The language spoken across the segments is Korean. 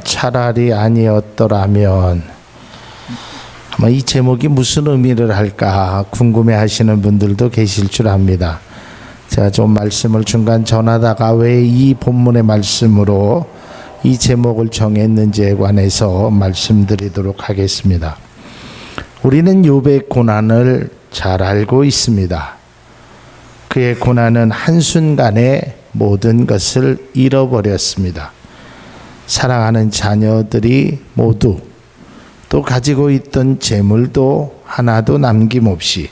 차라리 아니었더라면. 아마 이 제목이 무슨 의미를 할까 궁금해 하시는 분들도 계실 줄 압니다. 제가 좀 말씀을 중간 전하다가 왜 이 본문의 말씀으로 이 제목을 정했는지에 관해서 말씀드리도록 하겠습니다. 우리는 욥의 고난을 잘 알고 있습니다. 그의 고난은 한순간에 모든 것을 잃어버렸습니다. 사랑하는 자녀들이 모두, 또 가지고 있던 재물도 하나도 남김없이,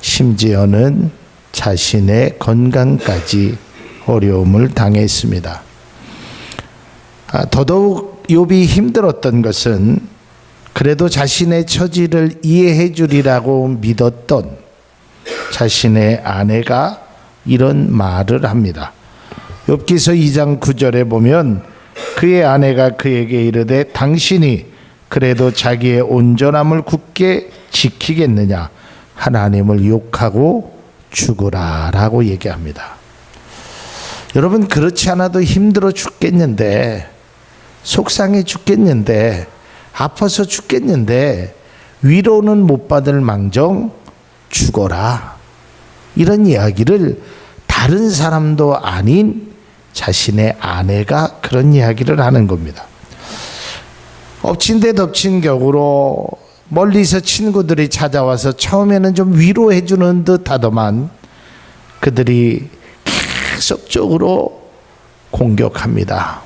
심지어는 자신의 건강까지 어려움을 당했습니다. 더더욱 욥이 힘들었던 것은 그래도 자신의 처지를 이해해 주리라고 믿었던 자신의 아내가 이런 말을 합니다. 욥기서 2장 9절에 보면 그의 아내가 그에게 이르되 당신이 그래도 자기의 온전함을 굳게 지키겠느냐, 하나님을 욕하고 죽으라 라고 얘기합니다. 여러분, 그렇지 않아도 힘들어 죽겠는데, 속상해 죽겠는데, 아파서 죽겠는데 위로는 못 받을 망정 죽어라, 이런 이야기를 다른 사람도 아닌 자신의 아내가 그런 이야기를 하는 겁니다. 엎친 데 덮친 격으로 멀리서 친구들이 찾아와서 처음에는 좀 위로해 주는 듯 하더만 그들이 계속적으로 공격합니다.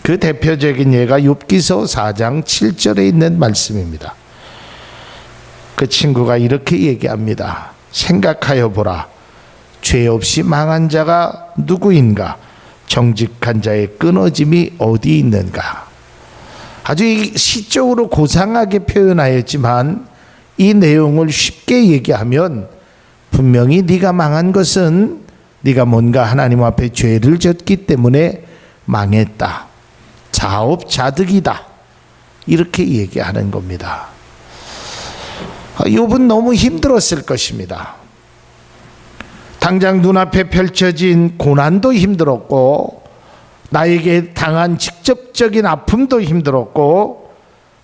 그 대표적인 예가 욥기서 4장 7절에 있는 말씀입니다. 그 친구가 이렇게 얘기합니다. 생각하여 보라. 죄 없이 망한 자가 누구인가? 정직한 자의 끊어짐이 어디 있는가? 아주 시적으로 고상하게 표현하였지만 이 내용을 쉽게 얘기하면 분명히 네가 망한 것은 네가 뭔가 하나님 앞에 죄를 졌기 때문에 망했다. 자업자득이다. 이렇게 얘기하는 겁니다. 욥은 너무 힘들었을 것입니다. 당장 눈앞에 펼쳐진 고난도 힘들었고, 나에게 당한 직접적인 아픔도 힘들었고,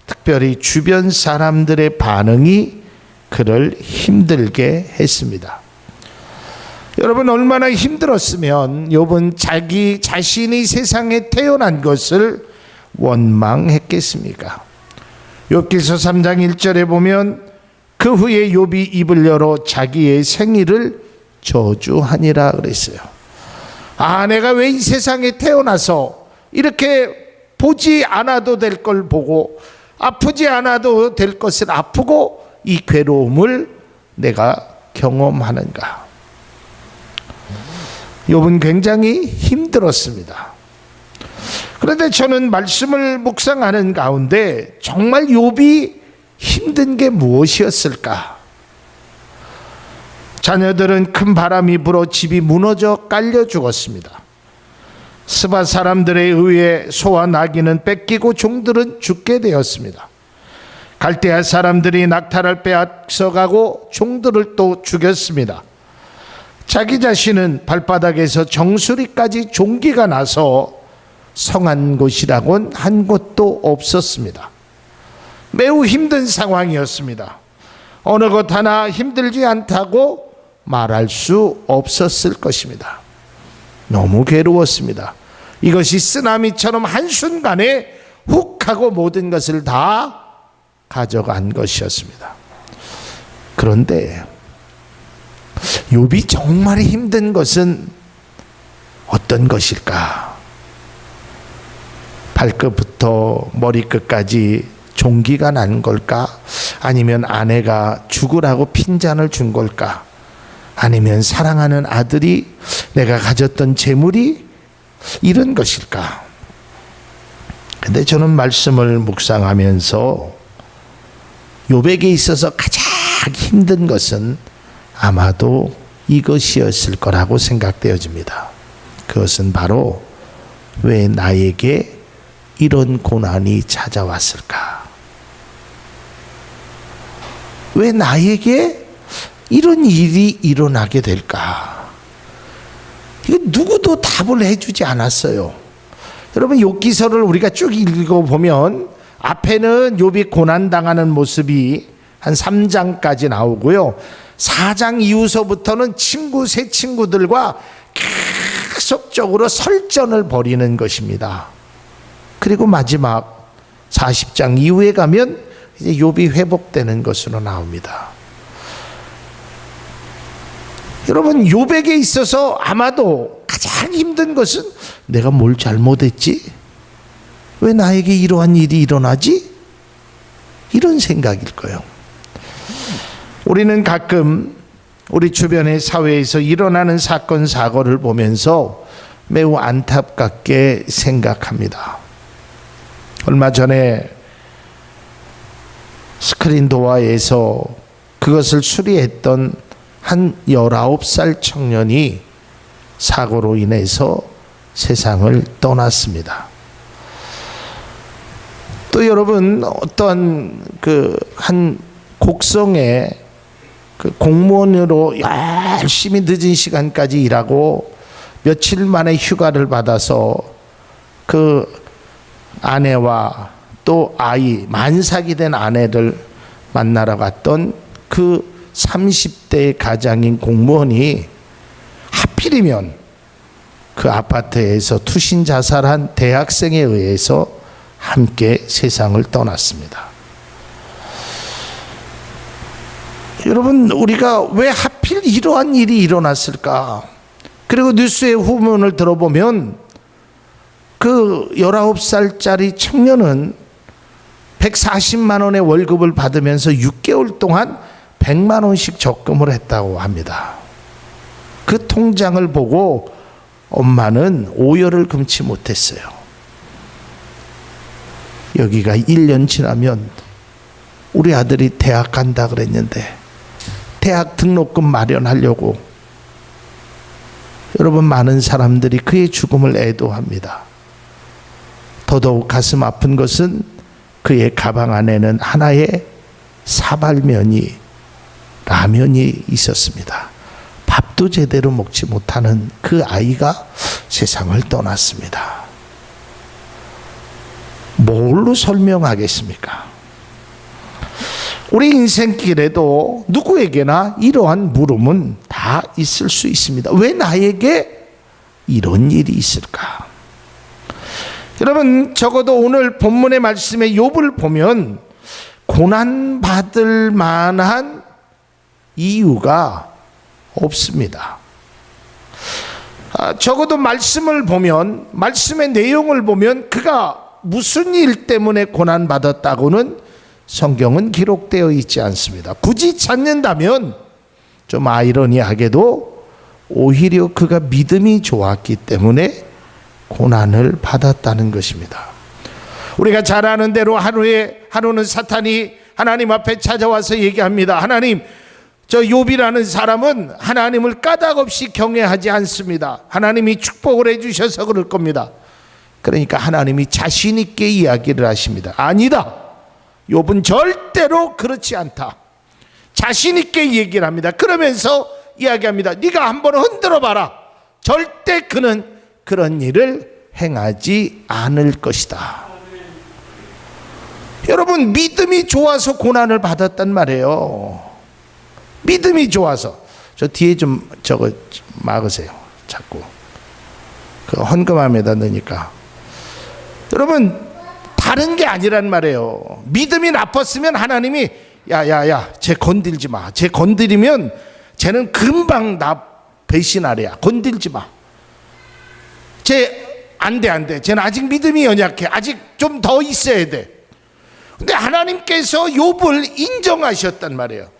특별히 주변 사람들의 반응이 그를 힘들게 했습니다. 여러분, 얼마나 힘들었으면 욥은 자기 자신이 세상에 태어난 것을 원망했겠습니까? 욥기서 3장 1절에 보면 그 후에 욥이 입을 열어 자기의 생일을 저주하니라 그랬어요. 내가 왜 이 세상에 태어나서 이렇게 보지 않아도 될 걸 보고 아프지 않아도 될 것을 아프고 이 괴로움을 내가 경험하는가? 욥은 굉장히 힘들었습니다. 그런데 저는 말씀을 묵상하는 가운데 정말 욥이 힘든 게 무엇이었을까? 자녀들은 큰 바람이 불어 집이 무너져 깔려 죽었습니다. 스바 사람들에 의해 소와 나귀는 뺏기고 종들은 죽게 되었습니다. 갈대아 사람들이 낙타를 빼앗아가고 종들을 또 죽였습니다. 자기 자신은 발바닥에서 정수리까지 종기가 나서 성한 곳이라곤 한 곳도 없었습니다. 매우 힘든 상황이었습니다. 어느 것 하나 힘들지 않다고 말할 수 없었을 것입니다. 너무 괴로웠습니다. 이것이 쓰나미처럼 한순간에 훅 하고 모든 것을 다 가져간 것이었습니다. 그런데 욥이 정말 힘든 것은 어떤 것일까? 발끝부터 머리끝까지 종기가 난 걸까? 아니면 아내가 죽으라고 핀잔을 준 걸까? 아니면 사랑하는 아들이, 내가 가졌던 재물이 이런 것일까? 근데 저는 말씀을 묵상하면서 욥에게 있어서 가장 힘든 것은 아마도 이것이었을 거라고 생각되어집니다. 그것은 바로 왜 나에게 이런 고난이 찾아왔을까? 왜 나에게 이런 일이 일어나게 될까? 이거 누구도 답을 해주지 않았어요. 여러분 욥기서를 우리가 쭉 읽어보면 앞에는 욥이 고난당하는 모습이 한 3장까지 나오고요. 4장 이후서부터는 새 친구들과 계속적으로 설전을 벌이는 것입니다. 그리고 마지막 40장 이후에 가면 이제 욥이 회복되는 것으로 나옵니다. 여러분 욥에게 있어서 아마도 가장 힘든 것은 내가 뭘 잘못했지? 왜 나에게 이러한 일이 일어나지? 이런 생각일 거예요. 우리는 가끔 우리 주변의 사회에서 일어나는 사건 사고를 보면서 매우 안타깝게 생각합니다. 얼마 전에 스크린도어에서 그것을 수리했던 한 19살 청년이 사고로 인해서 세상을 떠났습니다. 또 여러분 어떤 한 곡성에 공무원으로 열심히 늦은 시간까지 일하고 며칠 만에 휴가를 받아서 그 아내와 또 아이 만삭이 된 아내를 만나러 갔던 그 30대의 가장인 공무원이 하필이면 그 아파트에서 투신 자살한 대학생에 의해서 함께 세상을 떠났습니다. 여러분 우리가 왜 하필 이러한 일이 일어났을까? 그리고 뉴스의 후문을 들어보면 그 19살짜리 청년은 140만 원의 월급을 받으면서 6개월 동안 100만 원씩 적금을 했다고 합니다. 그 통장을 보고 엄마는 오열을 금치 못했어요. 여기가 1년 지나면 우리 아들이 대학 간다 그랬는데 대학 등록금 마련하려고 여러분 많은 사람들이 그의 죽음을 애도합니다. 더더욱 가슴 아픈 것은 그의 가방 안에는 하나의 사발면이 라면이 있었습니다. 밥도 제대로 먹지 못하는 그 아이가 세상을 떠났습니다. 뭘로 설명하겠습니까? 우리 인생길에도 누구에게나 이러한 물음은 다 있을 수 있습니다. 왜 나에게 이런 일이 있을까? 여러분 적어도 오늘 본문의 말씀의 욥을 보면 고난받을 만한 이유가 없습니다. 적어도 말씀을 보면 말씀의 내용을 보면 그가 무슨 일 때문에 고난받았다고는 성경은 기록되어 있지 않습니다. 굳이 찾는다면 좀 아이러니하게도 오히려 그가 믿음이 좋았기 때문에 고난을 받았다는 것입니다. 우리가 잘 아는 대로 하루는 사탄이 하나님 앞에 찾아와서 얘기합니다. 하나님, 저 욥이라는 사람은 하나님을 까닭없이 경외하지 않습니다. 하나님이 축복을 해주셔서 그럴 겁니다. 그러니까 하나님이 자신 있게 이야기를 하십니다. 아니다. 욥은 절대로 그렇지 않다. 자신 있게 얘기를 합니다. 그러면서 이야기합니다. 네가 한번 흔들어 봐라. 절대 그는 그런 일을 행하지 않을 것이다. 여러분 믿음이 좋아서 고난을 받았단 말이에요. 믿음이 좋아서. 저 뒤에 좀 저거 막으세요. 자꾸 그 헌금함에다 넣으니까. 여러분 다른 게 아니란 말이에요. 믿음이 나빴으면 하나님이 야야야 쟤 건들지 마. 쟤 건드리면 쟤는 금방 나 배신하래야. 건들지 마. 쟤 안 돼. 쟤는 아직 믿음이 연약해. 아직 좀 더 있어야 돼. 근데 하나님께서 욥을 인정하셨단 말이에요.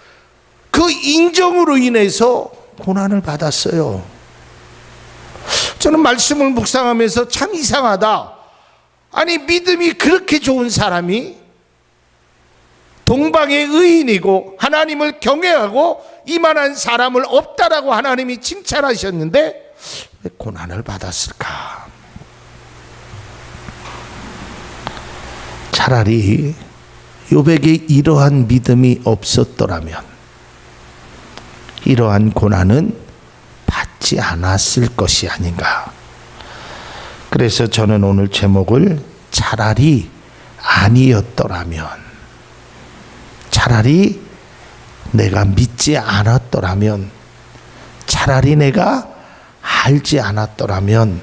그 인정으로 인해서 고난을 받았어요. 저는 말씀을 묵상하면서 참 이상하다. 아니 믿음이 그렇게 좋은 사람이 동방의 의인이고 하나님을 경외하고 이만한 사람을 없다라고 하나님이 칭찬하셨는데 왜 고난을 받았을까? 차라리 욥에게 이러한 믿음이 없었더라면 이러한 고난은 받지 않았을 것이 아닌가. 그래서 저는 오늘 제목을 차라리 아니었더라면, 차라리 내가 믿지 않았더라면, 차라리 내가 알지 않았더라면,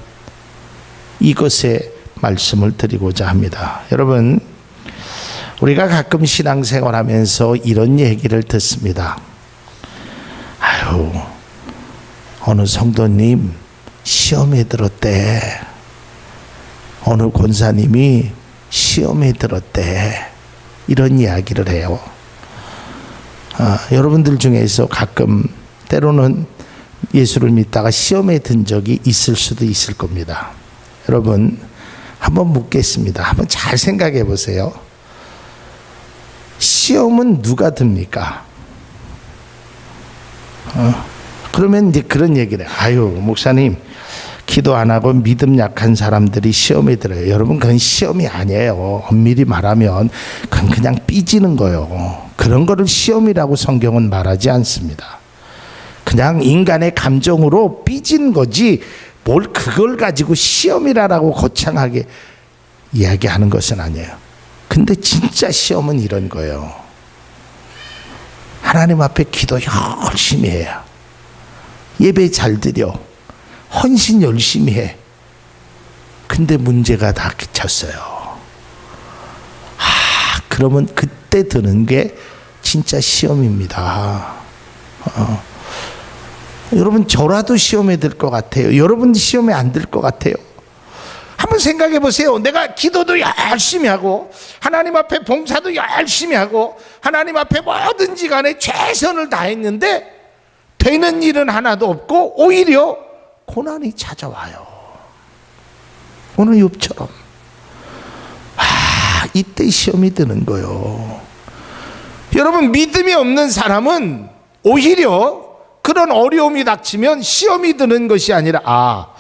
이것에 말씀을 드리고자 합니다. 여러분, 우리가 가끔 신앙생활하면서 이런 얘기를 듣습니다. 아유, 어느 성도님 시험에 들었대. 어느 권사님이 시험에 들었대. 이런 이야기를 해요. 여러분들 중에서 가끔 때로는 예수를 믿다가 시험에 든 적이 있을 수도 있을 겁니다. 여러분, 한번 묻겠습니다. 한번 잘 생각해 보세요. 시험은 누가 듭니까? 그러면 이제 그런 얘기를 해요. 아유, 목사님, 기도 안 하고 믿음 약한 사람들이 시험에 들어요. 여러분, 그건 시험이 아니에요. 엄밀히 말하면 그건 그냥 삐지는 거예요. 그런 거를 시험이라고 성경은 말하지 않습니다. 그냥 인간의 감정으로 삐진 거지, 뭘 그걸 가지고 시험이라고 거창하게 이야기하는 것은 아니에요. 근데 진짜 시험은 이런 거예요. 하나님 앞에 기도 열심히 해요. 예배 잘 드려. 헌신 열심히 해. 근데 문제가 다 그쳤어요. 그러면 그때 드는 게 진짜 시험입니다. 여러분, 저라도 시험에 들 것 같아요. 여러분 시험에 안 들 것 같아요. 한번 생각해 보세요. 내가 기도도 열심히 하고 하나님 앞에 봉사도 열심히 하고 하나님 앞에 뭐든지 간에 최선을 다했는데 되는 일은 하나도 없고 오히려 고난이 찾아와요. 오늘 욥처럼. 이때 시험이 드는 거예요. 여러분, 믿음이 없는 사람은 오히려 그런 어려움이 닥치면 시험이 드는 것이 아니라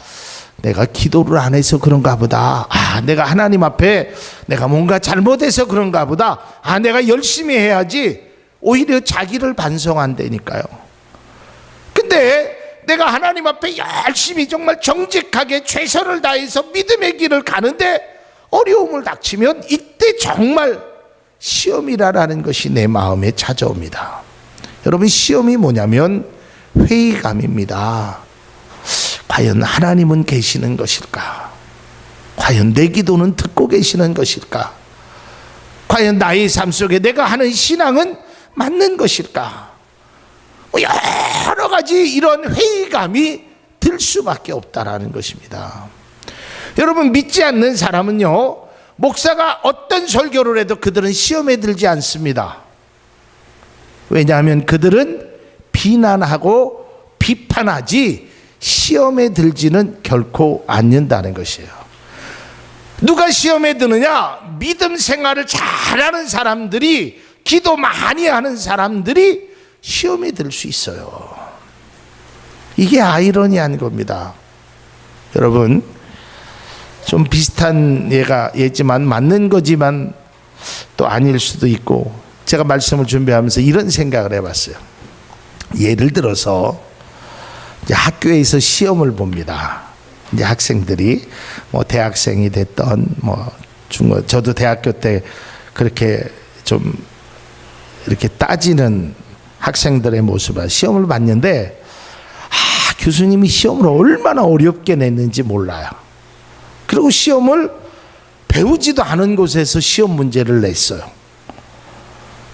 내가 기도를 안 해서 그런가 보다. 내가 하나님 앞에 내가 뭔가 잘못해서 그런가 보다. 내가 열심히 해야지. 오히려 자기를 반성한다니까요. 근데 내가 하나님 앞에 열심히 정말 정직하게 최선을 다해서 믿음의 길을 가는데 어려움을 닥치면 이때 정말 시험이라는 것이 내 마음에 찾아옵니다. 여러분, 시험이 뭐냐면 회의감입니다. 과연 하나님은 계시는 것일까? 과연 내 기도는 듣고 계시는 것일까? 과연 나의 삶 속에 내가 하는 신앙은 맞는 것일까? 여러 가지 이런 회의감이 들 수밖에 없다라는 것입니다. 여러분, 믿지 않는 사람은요, 목사가 어떤 설교를 해도 그들은 시험에 들지 않습니다. 왜냐하면 그들은 비난하고 비판하지 시험에 들지는 결코 않는다는 것이에요. 누가 시험에 드느냐? 믿음 생활을 잘하는 사람들이, 기도 많이 하는 사람들이 시험에 들 수 있어요. 이게 아이러니한 겁니다. 여러분, 좀 비슷한 예지만 맞는 거지만 또 아닐 수도 있고, 제가 말씀을 준비하면서 이런 생각을 해봤어요. 예를 들어서 이제 학교에서 시험을 봅니다. 이제 학생들이 뭐 대학생이 됐던 저도 대학교 때 그렇게 좀 이렇게 따지는 학생들의 모습을 시험을 봤는데 교수님이 시험을 얼마나 어렵게 냈는지 몰라요. 그리고 시험을 배우지도 않은 곳에서 시험 문제를 냈어요.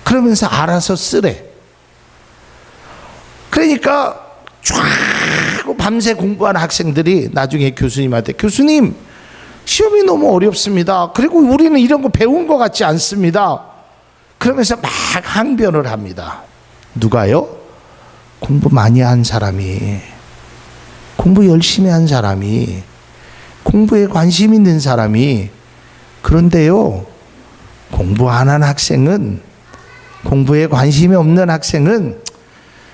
그러면서 알아서 쓰래. 그러니까 쫙 밤새 공부한 학생들이 나중에 교수님한테, 교수님, 시험이 너무 어렵습니다. 그리고 우리는 이런 거 배운 것 같지 않습니다. 그러면서 막 항변을 합니다. 누가요? 공부 많이 한 사람이, 공부 열심히 한 사람이, 공부에 관심 있는 사람이. 그런데요, 공부 안 한 학생은, 공부에 관심이 없는 학생은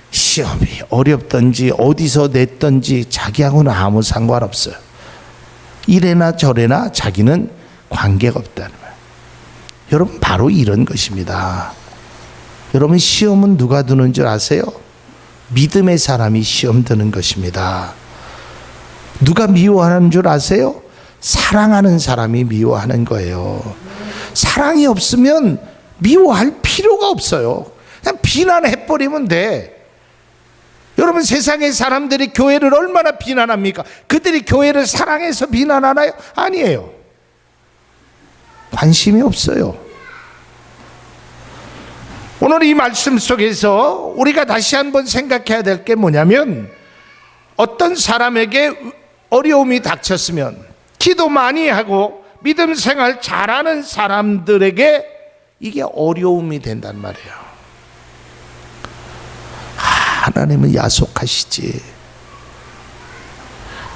시험이 어렵든지 어디서 냈든지 자기하고는 아무 상관없어요. 이래나 저래나 자기는 관계가 없다는 거예요. 여러분, 바로 이런 것입니다. 여러분, 시험은 누가 드는 줄 아세요? 믿음의 사람이 시험 드는 것입니다. 누가 미워하는 줄 아세요? 사랑하는 사람이 미워하는 거예요. 사랑이 없으면 미워할 필요가 없어요. 그냥 비난해버리면 돼. 여러분, 세상의 사람들이 교회를 얼마나 비난합니까? 그들이 교회를 사랑해서 비난하나요? 아니에요. 관심이 없어요. 오늘 이 말씀 속에서 우리가 다시 한번 생각해야 될 게 뭐냐면, 어떤 사람에게 어려움이 닥쳤으면 기도 많이 하고 믿음 생활 잘하는 사람들에게 이게 어려움이 된단 말이에요. 하나님은 야속하시지.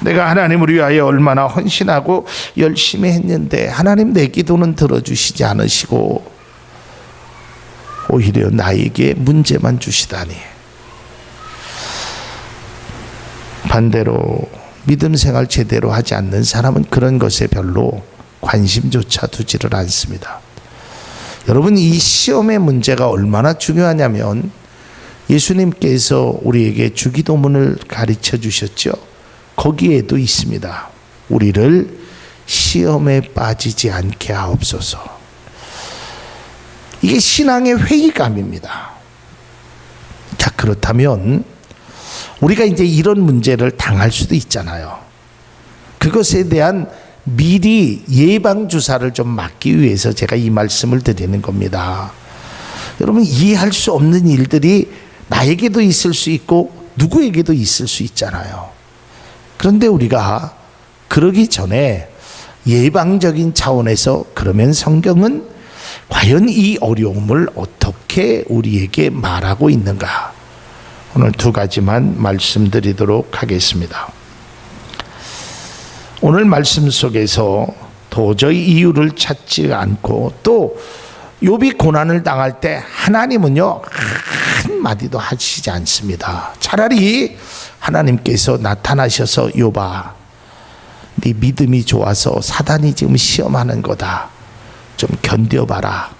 내가 하나님을 위하여 얼마나 헌신하고 열심히 했는데 하나님 내 기도는 들어주시지 않으시고 오히려 나에게 문제만 주시다니. 반대로 믿음 생활 제대로 하지 않는 사람은 그런 것에 별로 관심조차 두지를 않습니다. 여러분, 이 시험의 문제가 얼마나 중요하냐면 예수님께서 우리에게 주기도문을 가르쳐 주셨죠. 거기에도 있습니다. 우리를 시험에 빠지지 않게 하옵소서. 이게 신앙의 회의감입니다. 자, 그렇다면 우리가 이제 이런 문제를 당할 수도 있잖아요. 그것에 대한 미리 예방주사를 좀 맞기 위해서 제가 이 말씀을 드리는 겁니다. 여러분, 이해할 수 없는 일들이 나에게도 있을 수 있고 누구에게도 있을 수 있잖아요. 그런데 우리가 그러기 전에 예방적인 차원에서, 그러면 성경은 과연 이 어려움을 어떻게 우리에게 말하고 있는가? 오늘 두 가지만 말씀드리도록 하겠습니다. 오늘 말씀 속에서 도저히 이유를 찾지 않고 또 욥이 고난을 당할 때 하나님은요 한마디도 하시지 않습니다. 차라리 하나님께서 나타나셔서 욥아, 네 믿음이 좋아서 사단이 지금 시험하는 거다. 좀 견뎌봐라.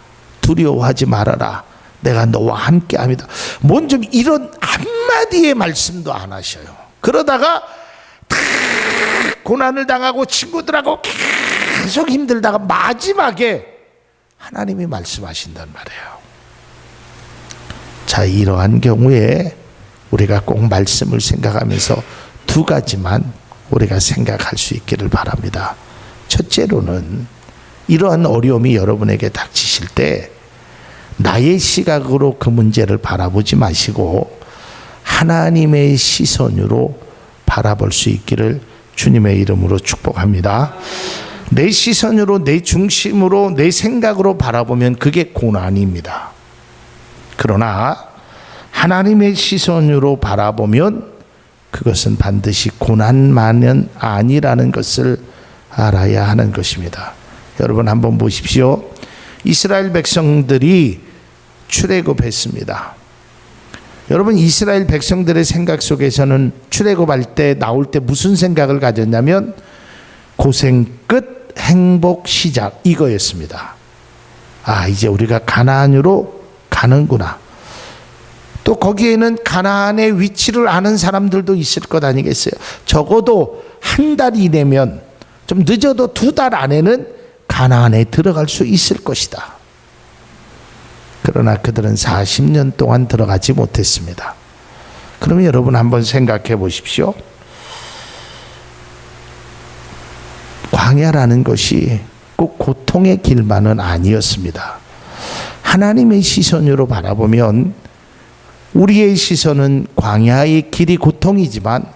두려워하지 말아라. 내가 너와 함께합니다. 뭔 좀 이런 한마디의 말씀도 안 하셔요. 그러다가 다 고난을 당하고 친구들하고 계속 힘들다가 마지막에 하나님이 말씀하신단 말이에요. 자, 이러한 경우에 우리가 꼭 말씀을 생각하면서 두 가지만 우리가 생각할 수 있기를 바랍니다. 첫째로는 이러한 어려움이 여러분에게 닥치실 때 나의 시각으로 그 문제를 바라보지 마시고 하나님의 시선으로 바라볼 수 있기를 주님의 이름으로 축복합니다. 내 시선으로, 내 중심으로, 내 생각으로 바라보면 그게 고난입니다. 그러나 하나님의 시선으로 바라보면 그것은 반드시 고난만은 아니라는 것을 알아야 하는 것입니다. 여러분, 한번 보십시오. 이스라엘 백성들이 출애굽했습니다. 여러분, 이스라엘 백성들의 생각 속에서는 출애굽할 때, 나올 때 무슨 생각을 가졌냐면 고생 끝, 행복 시작, 이거였습니다. 아, 이제 우리가 가나안으로 가는구나. 또 거기에는 가나안의 위치를 아는 사람들도 있을 것 아니겠어요? 적어도 한 달 이내면, 좀 늦어도 2달 안에는 가나안에 들어갈 수 있을 것이다. 그러나 그들은 40년 동안 들어가지 못했습니다. 그러면 여러분 한번 생각해 보십시오. 광야라는 것이 꼭 고통의 길만은 아니었습니다. 하나님의 시선으로 바라보면 우리의 시선은 광야의 길이 고통이지만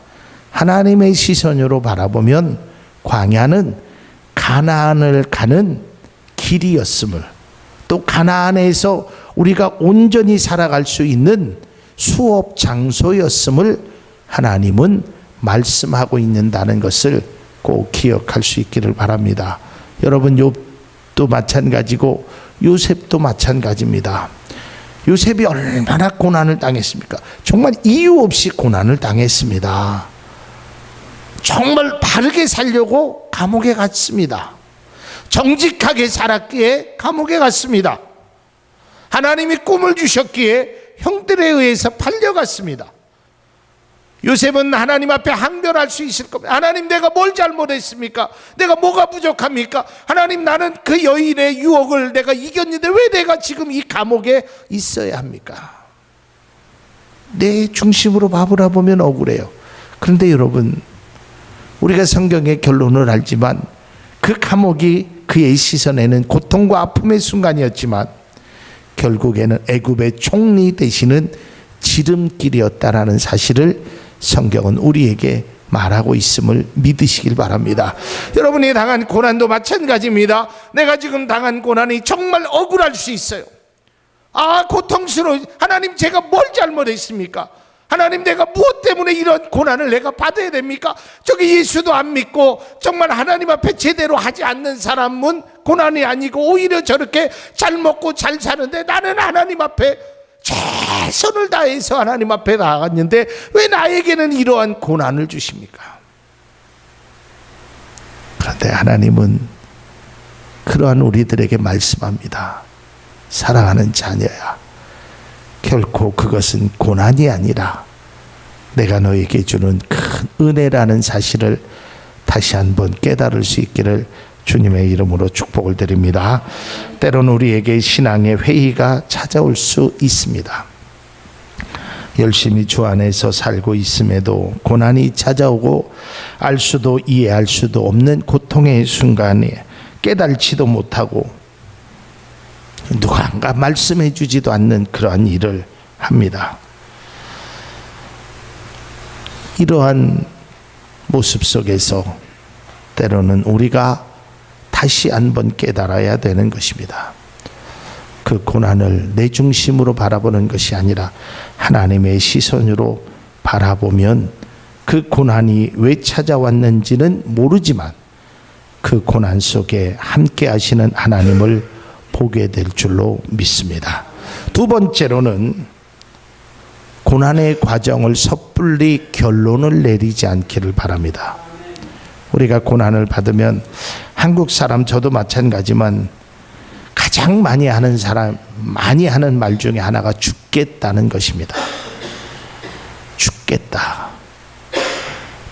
하나님의 시선으로 바라보면 광야는 가나안을 가는 길이었음을, 또 가나안에서 우리가 온전히 살아갈 수 있는 수업 장소였음을 하나님은 말씀하고 있는다는 것을 꼭 기억할 수 있기를 바랍니다. 여러분, 욥도 마찬가지고 요셉도 마찬가지입니다. 요셉이 얼마나 고난을 당했습니까? 정말 이유 없이 고난을 당했습니다. 정말 바르게 살려고 감옥에 갔습니다. 정직하게 살았기에 감옥에 갔습니다. 하나님이 꿈을 주셨기에 형들에 의해서 팔려갔습니다. 요셉은 하나님 앞에 항변할 수 있을 겁니다. 하나님, 내가 뭘 잘못했습니까? 내가 뭐가 부족합니까? 하나님, 나는 그 여인의 유혹을 내가 이겼는데 왜 내가 지금 이 감옥에 있어야 합니까? 내 중심으로 바라보면 억울해요. 그런데 여러분, 우리가 성경의 결론을 알지만 그 감옥이 그의 시선에는 고통과 아픔의 순간이었지만 결국에는 애굽의 총리 되시는 지름길이었다라는 사실을 성경은 우리에게 말하고 있음을 믿으시길 바랍니다. 여러분이 당한 고난도 마찬가지입니다. 내가 지금 당한 고난이 정말 억울할 수 있어요. 고통스러워. 하나님, 제가 뭘 잘못했습니까? 하나님, 내가 무엇 때문에 이런 고난을 내가 받아야 됩니까? 저기 예수도 안 믿고 정말 하나님 앞에 제대로 하지 않는 사람은 고난이 아니고 오히려 저렇게 잘 먹고 잘 사는데 나는 하나님 앞에 최선을 다해서 하나님 앞에 나갔는데 왜 나에게는 이러한 고난을 주십니까? 그런데 하나님은 그러한 우리들에게 말씀합니다. 사랑하는 자녀야, 결코 그것은 고난이 아니라 내가 너에게 주는 큰 은혜라는 사실을 다시 한번 깨달을 수 있기를 주님의 이름으로 축복을 드립니다. 때로는 우리에게 신앙의 회의가 찾아올 수 있습니다. 열심히 주 안에서 살고 있음에도 고난이 찾아오고 알 수도 이해할 수도 없는 고통의 순간에 깨달지도 못하고 누군가 말씀해 주지도 않는 그러한 일을 합니다. 이러한 모습 속에서 때로는 우리가 다시 한번 깨달아야 되는 것입니다. 그 고난을 내 중심으로 바라보는 것이 아니라 하나님의 시선으로 바라보면 그 고난이 왜 찾아왔는지는 모르지만 그 고난 속에 함께 하시는 하나님을 보게 될 줄로 믿습니다. 두 번째로는 고난의 과정을 섣불리 결론을 내리지 않기를 바랍니다. 우리가 고난을 받으면 한국 사람, 저도 마찬가지만 가장 많이 하는 말 중에 하나가 죽겠다는 것입니다. 죽겠다.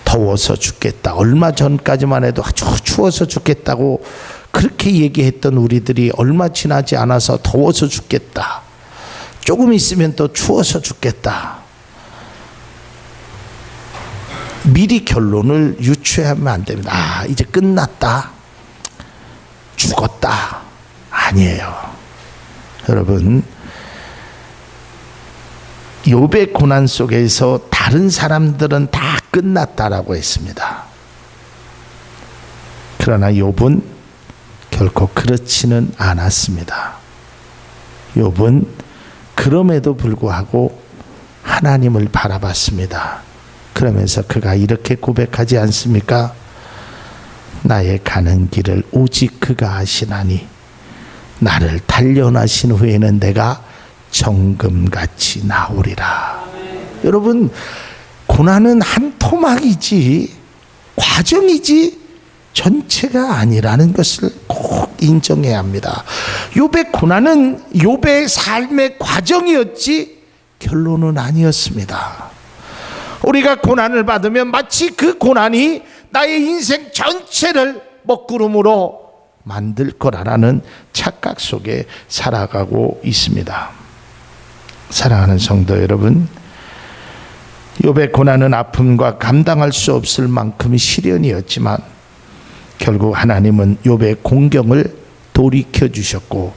더워서 죽겠다. 얼마 전까지만 해도 아주 추워서 죽겠다고 그렇게 얘기했던 우리들이 얼마 지나지 않아서 더워서 죽겠다. 조금 있으면 또 추워서 죽겠다. 미리 결론을 유추하면 안 됩니다. 이제 끝났다. 죽었다. 아니에요. 여러분, 욥의 고난 속에서 다른 사람들은 다 끝났다라고 했습니다. 그러나 욥은 결코 그렇지는 않았습니다. 욥은 그럼에도 불구하고 하나님을 바라봤습니다. 그러면서 그가 이렇게 고백하지 않습니까? 나의 가는 길을 오직 그가 아시나니 나를 단련하신 후에는 내가 정금같이 나오리라. 여러분, 고난은 한 토막이지 과정이지 전체가 아니라는 것을 꼭 인정해야 합니다. 욥의 고난은 욥의 삶의 과정이었지 결론은 아니었습니다. 우리가 고난을 받으면 마치 그 고난이 나의 인생 전체를 먹구름으로 만들 거라는 착각 속에 살아가고 있습니다. 사랑하는 성도 여러분, 욥의 고난은 아픔과 감당할 수 없을 만큼 시련이었지만 결국 하나님은 욥의 공경을 돌이켜 주셨고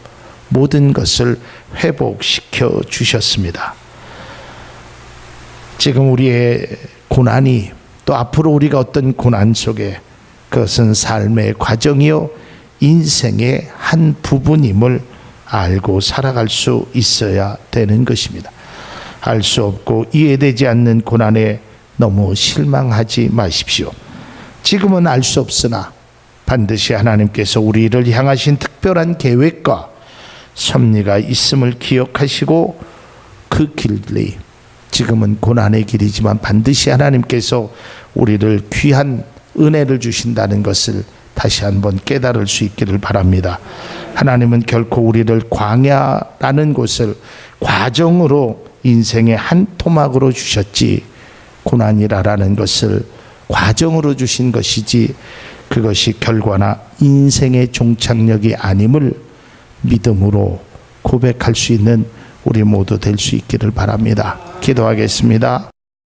모든 것을 회복시켜 주셨습니다. 지금 우리의 고난이 또 앞으로 우리가 어떤 고난 속에 그것은 삶의 과정이요 인생의 한 부분임을 알고 살아갈 수 있어야 되는 것입니다. 알 수 없고 이해되지 않는 고난에 너무 실망하지 마십시오. 지금은 알 수 없으나 반드시 하나님께서 우리를 향하신 특별한 계획과 섭리가 있음을 기억하시고 그 길이 지금은 고난의 길이지만 반드시 하나님께서 우리를 귀한 은혜를 주신다는 것을 다시 한번 깨달을 수 있기를 바랍니다. 하나님은 결코 우리를 광야라는 곳을 과정으로 인생의 한 토막으로 주셨지 고난이라라는 것을 과정으로 주신 것이지 그것이 결과나 인생의 종착역이 아님을 믿음으로 고백할 수 있는 우리 모두 될 수 있기를 바랍니다. 기도하겠습니다.